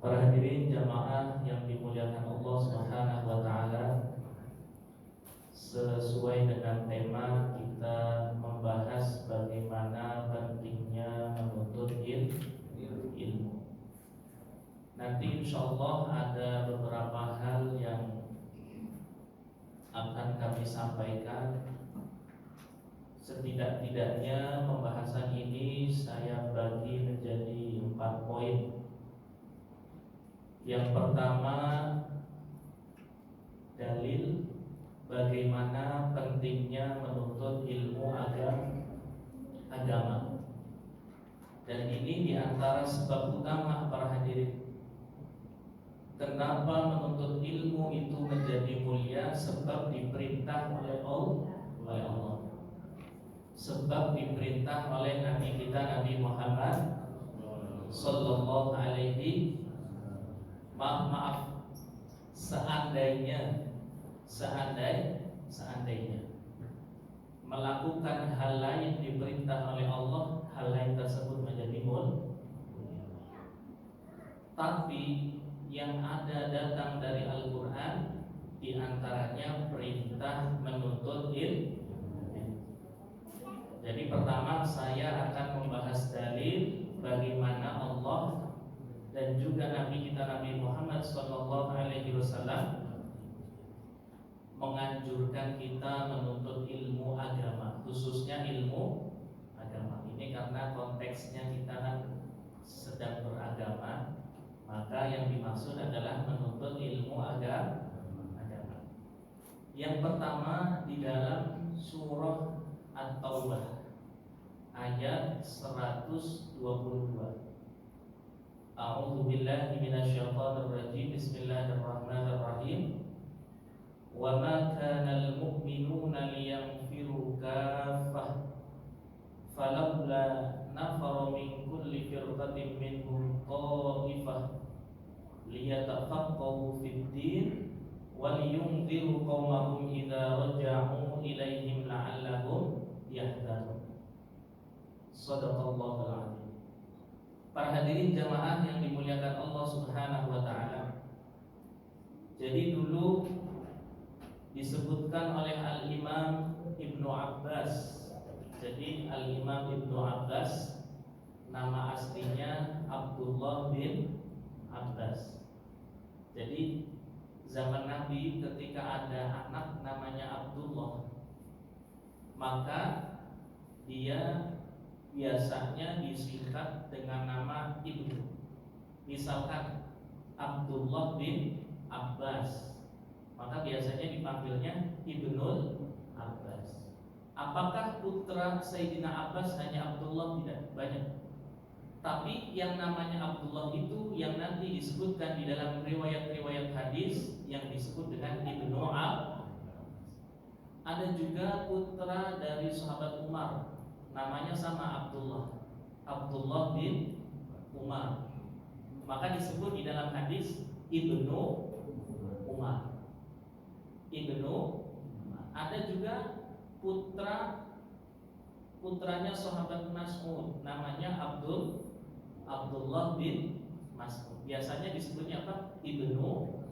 Para hadirin jamaah yang dimuliakan Allah Subhanahu wa taala, sesuai dengan tema kita membahas bagaimana pentingnya menuntut ilmu. Nanti insya Allah ada beberapa hal yang akan kami sampaikan. Setidak-tidaknya pembahasan ini saya bagi menjadi 4 poin. Yang pertama, dalil bagaimana pentingnya menuntut ilmu agama. Dan ini diantara sebab utama para hadirin, kenapa menuntut ilmu itu menjadi mulia, sebab diperintah oleh Allah. Sebab diperintah oleh Nabi kita Nabi Muhammad Sallallahu alaihi maaf, seandainya melakukan hal lain diperintah oleh Allah, hal lain tersebut menjadi mulia. Tapi yang ada datang dari Al-Quran, diantaranya perintah menuntut ilmu. Jadi pertama saya akan membahas dalil bagaimana Allah dan juga Nabi kita Nabi Muhammad SAW menganjurkan kita menuntut ilmu agama, khususnya ilmu agama. Ini karena konteksnya kita kan sedang beragama, maka yang dimaksud adalah menuntut ilmu agama. Yang pertama di dalam surah At-Taubah ayat 122. A'udzu billahi minasyaitonir rajim. Bismillahirrahmanirrahim. Wa ma kana al-mu'minuna liyanfiru kaffah falawla nafara min kulli firqatin minhum ta'ifah liyatafaqahu fid-din wa liyunziru qaumahum idza raja'u ilaihim la'allahum yahdharun. Shadaqallahul adzim. Para hadirin jamaah yang dimuliakan Allah Subhanahu wa taala. Jadi dulu disebutkan oleh Al-Imam Ibnu Abbas. Jadi Al-Imam Ibnu Abbas nama aslinya Abdullah bin Abbas. Jadi zaman Nabi ketika ada anak namanya Abdullah, maka dia biasanya disingkat dengan nama Ibnu. Misalkan Abdullah bin Abbas, maka biasanya dipanggilnya Ibnul Abbas. Apakah putra Sayyidina Abbas hanya Abdullah? Tidak, banyak. Tapi yang namanya Abdullah itu yang nanti disebutkan di dalam riwayat-riwayat hadis yang disebut dengan Ibnu Abbas. Ada juga putra dari sahabat Umar, namanya sama Abdullah bin Umar, maka disebut di dalam hadis Ibnu Umar. Ada juga putranya sahabat Mas'ud, namanya Abdullah bin Mas'ud. Biasanya disebutnya apa? Ibnu.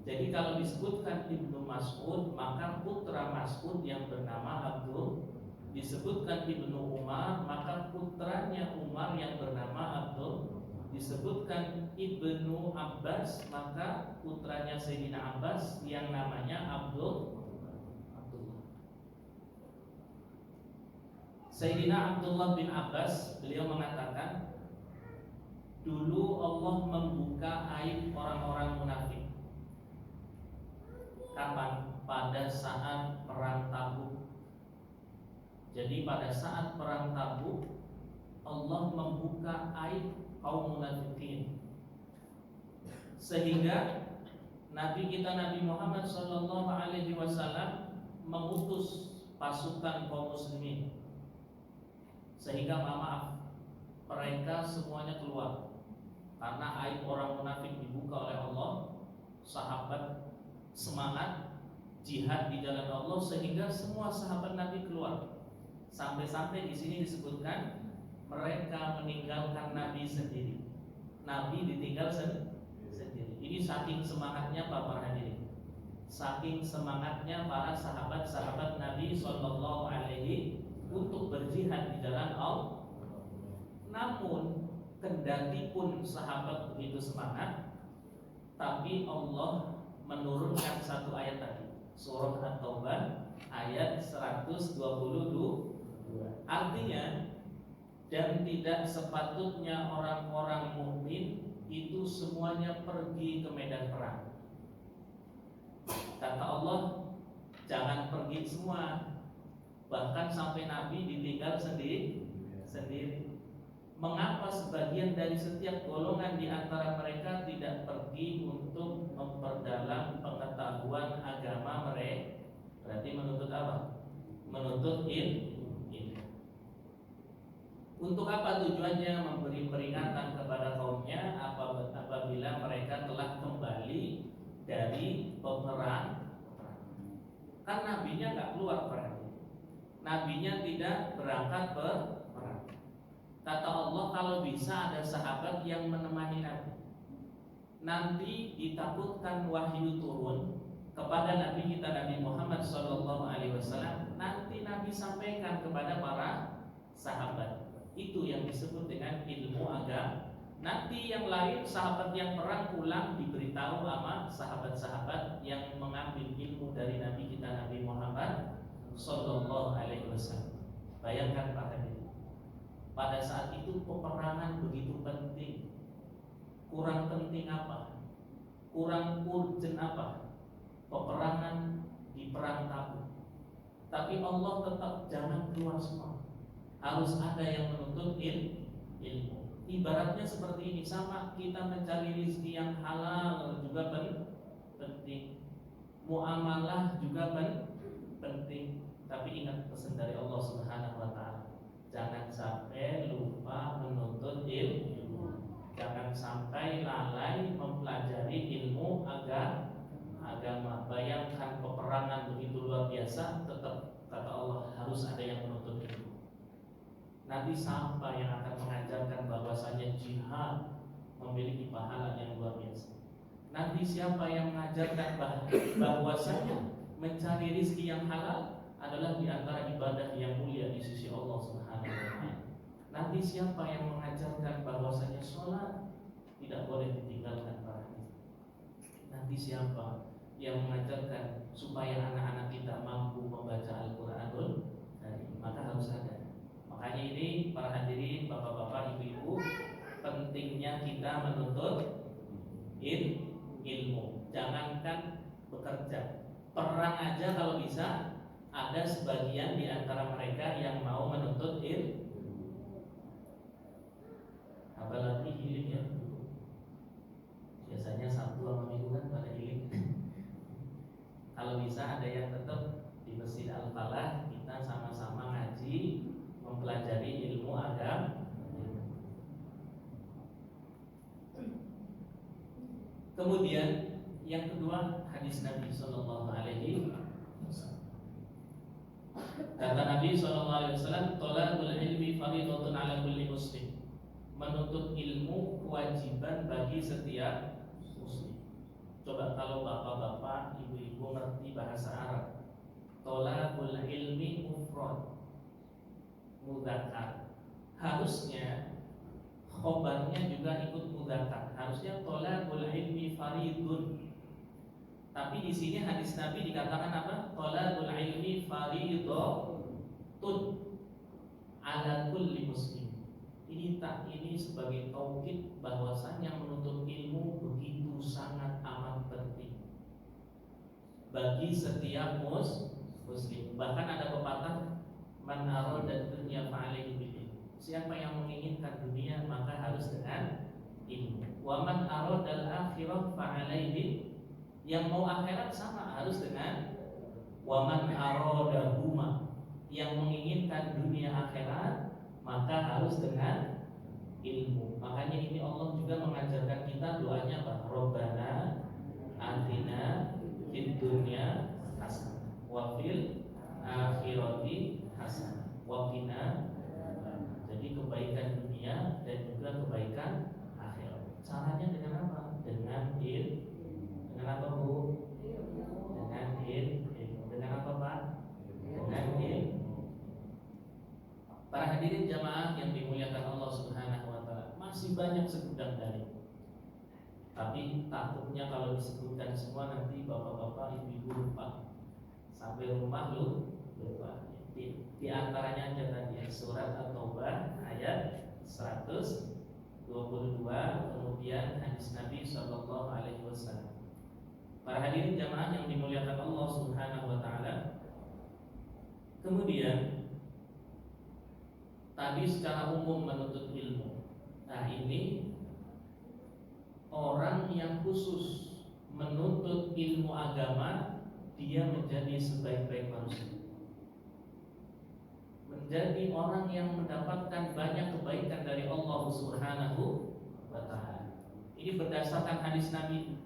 Jadi kalau disebutkan Ibnu Mas'ud, maka putra Mas'ud yang bernama Abdul. Disebutkan Ibnu Umar, maka putranya Umar yang bernama Abdul. Disebutkan Ibnu Abbas, maka putranya Sayyidina Abbas yang namanya Abdullah. Sayyidina Abdullah bin Abbas, beliau mengatakan, dulu Allah membuka aib orang-orang munafik. Kapan? Pada saat perang Tabuk. Jadi pada saat perang Tabuk, Allah membuka aib kaum munafikin, sehingga Nabi kita Nabi Muhammad SAW mengutus pasukan kaum muslimin, sehingga maaf mereka semuanya keluar karena aib orang munafik dibuka oleh Allah. Sahabat semangat jihad di jalan Allah, sehingga semua sahabat Nabi keluar. Sampai-sampai di sini disebutkan mereka meninggalkan Nabi sendiri. Nabi ditinggal Ini saking semangatnya para hadirin, saking semangatnya para sahabat-sahabat Nabi Shallallahu Alaihi untuk berjihad di jalan Allah. Namun kendati pun sahabat begitu semangat, tapi Allah menurunkan satu ayat tadi, surah At-Taubah ayat 122. Artinya, dan tidak sepatutnya orang-orang mukmin itu semuanya pergi ke medan perang. Kata Allah, jangan pergi semua. Bahkan sampai Nabi ditinggal sendiri. Mengapa sebagian dari setiap golongan di antara mereka tidak pergi untuk memperdalam pengetahuan agama mereka? Berarti menuntut apa? Menuntut ilmu. Untuk apa tujuannya? Memberi peringatan kepada kaumnya apabila mereka telah kembali dari peperangan. Kan nabinya nggak keluar perang. Nabinya tidak berangkat berperang. Kata Allah, kalau bisa ada sahabat yang menemani Nabi. Nanti ditakutkan wahyu turun kepada Nabi kita Nabi Muhammad SAW. Nanti Nabi sampaikan kepada para sahabat. Itu yang disebut dengan ilmu agama. Nanti yang lain sahabat yang perang pulang diberitahu sama sahabat-sahabat yang mengambil ilmu dari Nabi kita Nabi Muhammad SAW. Bayangkan Pak Hadi, pada saat itu peperangan begitu penting. Kurang penting apa? Kurang urgent apa? Peperangan di perang Tabuk. Tapi Allah tetap jangan keluar semua. Harus ada yang menuntut ilmu. Ibaratnya seperti ini, sama kita mencari rezeki yang halal juga penting. Muamalah juga penting. Tapi ingat pesan dari Allah Subhanahu wa taala. Jangan sampai lupa menuntut ilmu. Jangan sampai lalai mempelajari ilmu agama. Bayangkan peperangan begitu luar biasa, tetap kata Allah harus ada yang menuntut ilmu. Nanti siapa yang akan mengajarkan bahwasanya jihad memiliki pahala yang luar biasa? Nanti siapa yang mengajarkan bahwasanya mencari rezeki yang halal adalah di antara ibadah yang mulia di sisi Allah Subhanahu wa taala? Nanti siapa yang mengajarkan bahwasanya sholat tidak boleh ditinggalkan para hadirin? Nanti siapa yang mengajarkan supaya anak-anak kita mampu membaca Al-Qur'anul Karim? Maka harus ada. Makanya ini para hadirin, bapak-bapak, ibu-ibu, pentingnya kita menuntut ilmu. Jangankan bekerja, perang aja kalau bisa ada sebagian di antara mereka yang mau menuntut ilmu. Apalagi healing ya. Biasanya Sabtu sama Minggu kan pada healing. Kalau bisa ada yang tetap di Masjid Al-Falah, kita sama-sama ngaji, mempelajari ilmu agama. Kemudian yang kedua, hadis Nabi Sallallahu Alaihi Wasallam. Kata Nabi Sallallahu Alaihi Wasallam, "Thalabul ilmi fardhatun 'ala kulli muslim." Menuntut ilmu kewajiban bagi setiap muslim. Coba kalau bapak-bapak, ibu-ibu ngerti bahasa Arab, thalabul ilmi mufrad, mudzakkar, harusnya khobarnya juga ikut mudzakkar. Harusnya thalabul ilmi faridun. Tapi di sini hadis Nabi dikatakan apa? Thalabul ilmi faridatun ala kulli muslim. Ini sebagai taukid bahwasanya menuntut ilmu begitu sangat amat penting bagi setiap muslim. Bahkan ada pepatah, man arada dunya fa'alaihi bil ilm. Siapa yang menginginkan dunia maka harus dengan ilmu. Wa man arada al akhirah fa'alaihi, yang mau akhirat sama harus dengan. Wa man arada huma, yang menginginkan dunia akhirat maka harus dengan ilmu. Makanya ini Allah juga mengajarkan kita doanya apa? Rabbana atina fid dunya hasanah wa fil akhirati hasanah wa qina. Jadi kebaikan dunia dan juga kebaikan akhirat. Caranya dengan apa? Dengan ilmu. dalil. Tapi takutnya kalau disebutkan semua nanti bapak-bapak, ibu-ibu lupa. Sampai rumah lupa. Di antaranya aja tadi surat At-Taubah ayat 122, kemudian hadis Nabi Shallallahu Alaihi Wasallam. Para hadirin jamaah yang dimuliakan Allah Subhanahu Wa Taala. Kemudian tadi secara umum menuntut ilmu. Nah ini orang yang khusus menuntut ilmu agama, dia menjadi sebaik-baik manusia, menjadi orang yang mendapatkan banyak kebaikan dari Allah Subhanahu wa Ta'ala. Ini berdasarkan hadis Nabi.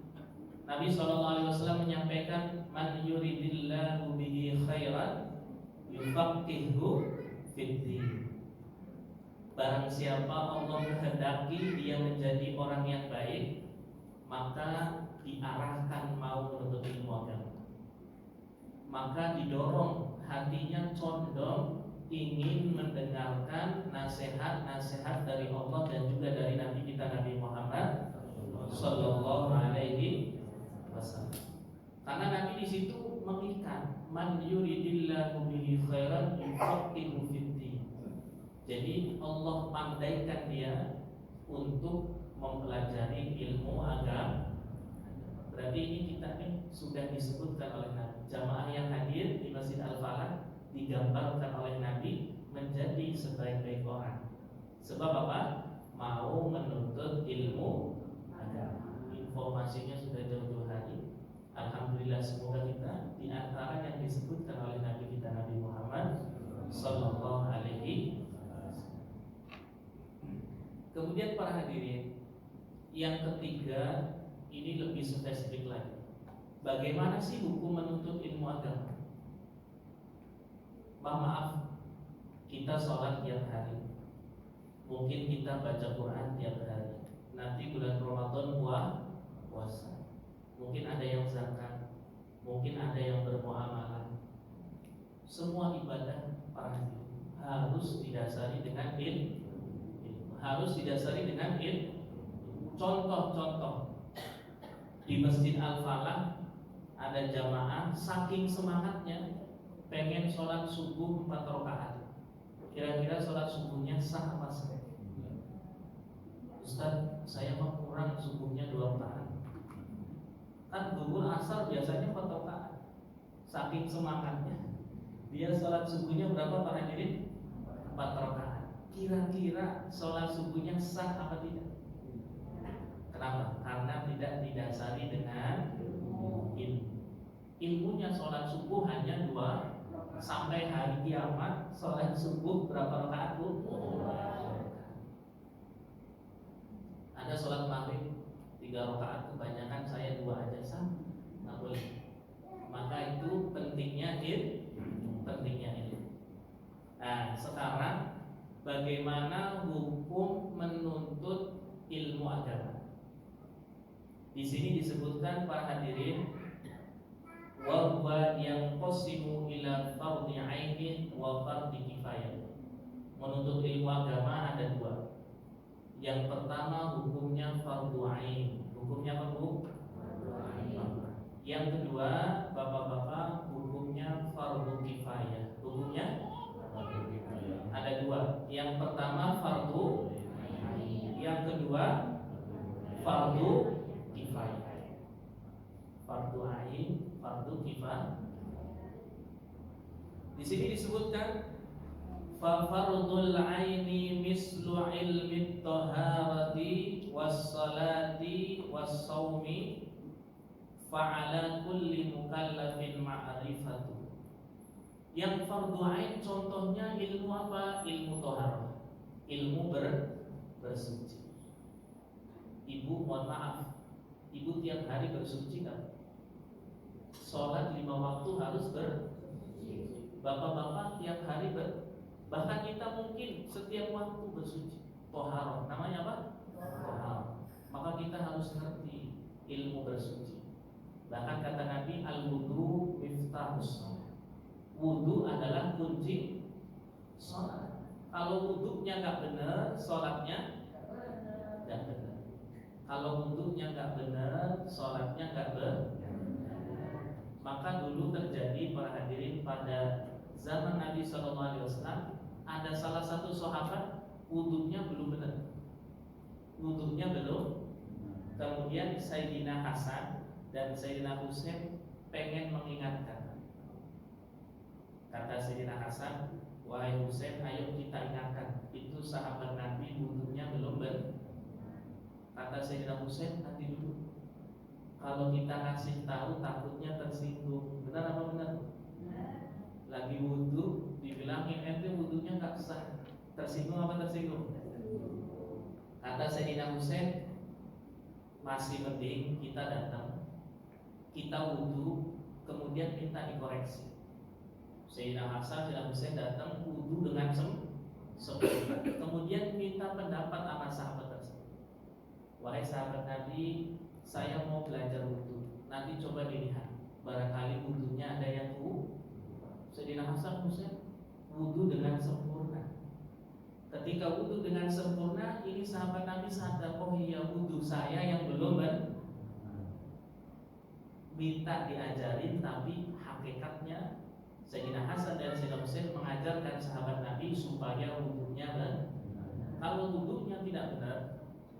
Nabi SAW menyampaikan, man yuridillahu bihi khairan yufaqihu fiddin. Barang siapa Allah kehendaki dia menjadi orang yang baik, maka diarahkan mau menuntut ilmu agama, maka didorong hatinya condong ingin mendengarkan nasihat-nasihat dari Allah dan juga dari Nabi kita Nabi Muhammad Sallallahu Alaihi Wasallam. Karena Nabi di situ mengikat, man yuridillahu bihi khairan yufaqihu fiddin. Jadi Allah pandaikan dia untuk mempelajari ilmu agama. Berarti ini kita sudah disebutkan oleh Nabi. Jamaah yang hadir di Masjid Al-Falah digambarkan oleh Nabi menjadi sebaik-baik orang. Sebab apa? Mau menuntut ilmu agama. Informasinya sudah jauh-jauh hari. Alhamdulillah, semoga kita di antara yang disebutkan oleh Nabi kita Nabi Muhammad Sallallahu Alaihi Wasallam. Kemudian para hadirin, yang ketiga ini lebih spesifik lagi. Bagaimana sih hukum menuntut ilmu agama? Maaf, kita sholat tiap hari, mungkin kita baca Quran tiap hari. Nanti bulan Ramadan puasa. Mungkin ada yang zakat, mungkin ada yang bermuamalah. Semua ibadah para hadirin harus didasari dengan ilmu. Harus didasari dengan ilmu. Contoh-contoh di Masjid Al-Falah ada jamaah saking semangatnya pengen sholat subuh 4 rakaat. Kira-kira sholat subuhnya sah apa sah? Ustaz, saya mau kurang subuhnya 2 rakaat. Kan zuhur asar biasanya 4 rakaat. Saking semangatnya dia sholat subuhnya berapa para hadirin? 4 rakaat. Kira-kira sholat subuhnya sah apa tidak? Kenapa? Karena tidak didasari dengan ilmu. Ilmunya sholat subuh hanya 2, sampai hari kiamat sholat subuh berapa rakaat bu? Ada sholat maghrib 3 rakaat, kebanyakan saya 2 aja sah, nggak boleh. Maka itu pentingnya ilmu. Nah sekarang bagaimana hukum menuntut ilmu agama? Di sini disebutkan para hadirin, wa huwa yanqasimu ila fardhi 'ainin wa fardhi kifayah. Menuntut ilmu agama ada 2. Yang pertama hukumnya fardhu 'ain. Hukumnya apa bu? Yang kedua, bapak-bapak, hukumnya fardhu kifayah. Hukumnya ada 2. Yang pertama fardhu 'ain. Yang kedua fardhu kifayah. Fardhu 'ain, fardhu kifayah. Di sini disebutkan fa fardhul 'aini mislu ilmi taharati was-salati was-shaumi fa 'ala kulli mukallafin ma'rifatu. Yang fardhu 'ain contohnya ilmu apa? Ilmu taharah, ilmu bersuci. Ibu mohon maaf, ibu tiap hari bersuci kan? Sholat 5 waktu harus bersuci. Bapak-bapak tiap hari bahkan kita mungkin setiap waktu bersuci. Toharoh, namanya apa? Toharoh. Maka kita harus ngerti ilmu bersuci. Bahkan kata Nabi, al-wudu miftahus shalah. Wudu adalah kunci sholat. Kalau wudunya nggak benar, sholatnya nggak benar. Kalau wudhunya nggak benar, sholatnya nggak benar. Maka dulu terjadi para hadirin pada zaman Nabi SAW, ada salah satu sahabat wudhunya belum benar, wudhunya belum. Kemudian Sayyidina Hasan dan Sayyidina Husain pengen mengingatkan. Kata Sayyidina Hasan, wahai Husain, ayo kita ingatkan, itu sahabat Nabi wudhunya belum benar. Kata Sayyidina Husain, nanti dulu, kalau kita kasih tahu takutnya tersinggung. Benar apa benar? Lagi wudhu dibilangin ente wudhunya nggak sah, tersinggung apa tersinggung? Kata Sayyidina Husain, masih mending kita datang, kita wudhu, kemudian minta dikoreksi. Sayyidina Hasan, Sayyidina Husain datang wudhu dengan sempurna, kemudian minta pendapat sama sahabat tersebut. Wahai sahabat Nabi, saya mau belajar wudhu, nanti coba dilihat, barangkali wudhunya ada yang Sayyidina Hasan Husain wudhu dengan sempurna. Ketika wudhu dengan sempurna, ini sahabat Nabi sadar, oh iya wudhu saya yang belum minta diajarin, tapi hakikatnya Sayyidina Hasan dan Sayyidina Husain mengajarkan sahabat Nabi supaya wudhunya benar. Kalau wudhunya tidak benar,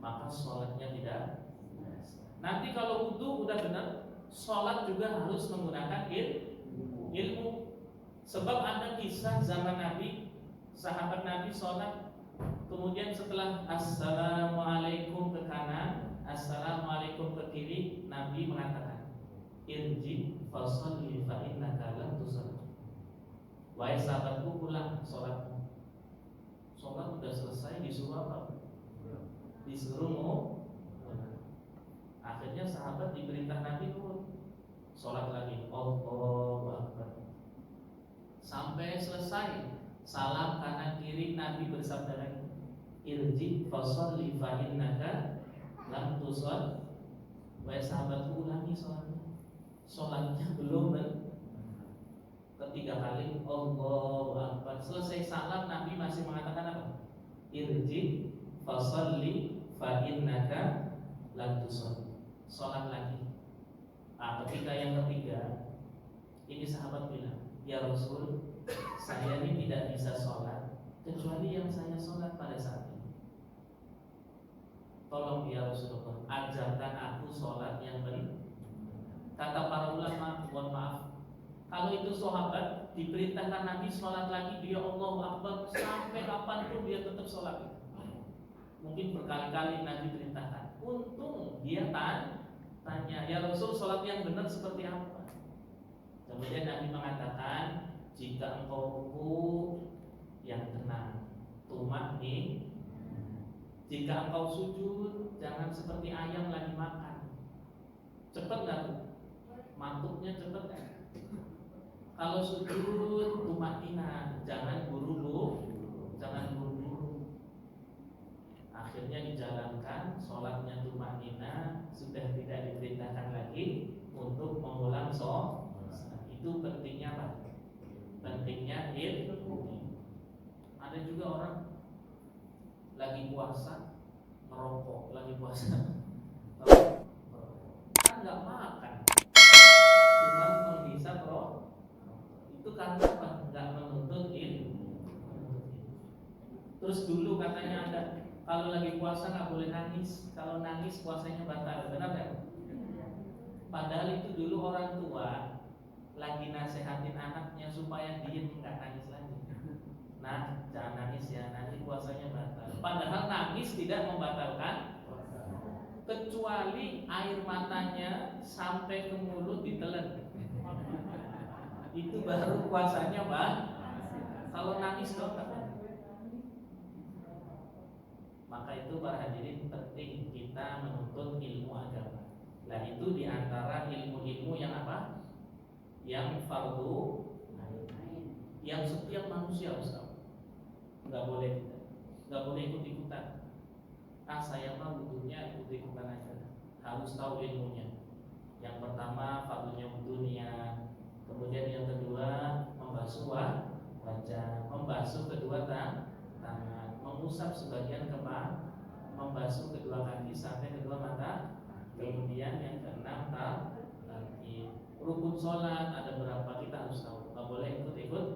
maka sholatnya tidak. Nanti kalau wudhu udah benar, sholat juga harus menggunakan ilmu. Sebab ada kisah zaman Nabi, sahabat Nabi sholat, kemudian setelah assalamualaikum ke kanan, assalamualaikum ke kiri, Nabi mengatakan, irji fasholli fa innaka lam tusalli. Wahai sahabatku, pulang sholatmu. Sholat udah selesai, disuruh apa? Disuruh mau. Akhirnya sahabat diperintah Nabi sholat lagi, Allahu Akbar. Sampai selesai, salam kanan kiri, Nabi bersabda lagi, irji fasholli fa innaka lam tusalli. Wahai sahabatku, ulangi sholatnya. Sholatnya belum ketiga kali, Allahu Akbar. Selesai salam, Nabi masih mengatakan apa? Irji fasholli fa innaka lam tusalli. Sholat lagi. Ketika yang ketiga, ini sahabat bilang, ya Rasul, saya ini tidak bisa sholat kecuali yang saya sholat pada saat ini. Tolong ya Rasulullah, ajarkan aku sholat yang benar. Kata para ulama, mohon maaf, kalau itu sahabat diperintahkan Nabi sholat lagi, dia Allahu Akbar sampai kapanpun dia tetap sholat. Mungkin berkali-kali Nabi perintahkan. Untung dia tanya, ya Rasul, sholat yang benar seperti apa? Kemudian Nabi mengatakan, jika engkau ruku yang tenang, tumak nih. Jika engkau sujud, jangan seperti ayam lagi makan. Cepat nggak? Mantuknya cepat kan? Kalau sujud, tumak tina, jangan buru-buru, jangan buru-buru. Akhirnya dijalankan, sholatnya tumak tina, sudah tidak diperintahkan lagi untuk mengulang sholat. Itu pentingnya apa? Pentingnya ilmu. Ada juga orang lagi puasa merokok, lagi puasa kan nggak makan, cuma menghisap rokok. Itu karena apa? Nggak menuntut ilmu. Terus dulu katanya ada, kalau lagi puasa nggak boleh nangis, kalau nangis puasanya batal. Benar kan? Padahal itu dulu orang tua lagi nasehatin anaknya supaya diem, nggak nangis lagi. Nah, jangan nangis ya, nanti puasanya batal. Padahal nangis tidak membatalkan, kecuali air matanya sampai ke mulut ditelan. Itu baru puasanya kalau nangis dong. Maka itu para hadirin, penting kita menuntut ilmu agama. Nah itu diantara ilmu-ilmu yang apa? Yang fardu, yang setiap manusia harus tahu. Nggak boleh ikut-ikutan. Saya mah wudhunya ikut-ikutan aja. Harus tahu ilmunya. Yang pertama fardunya wudhunya. Kemudian yang kedua membasuh wajah, membasuh kedua tangan, mengusap sebagian kepala. membasuh kedua kaki sampai kedua mata. Kemudian yang keenam kaki. Rukun sholat ada berapa kita harus tahu. Nggak boleh ikut-ikut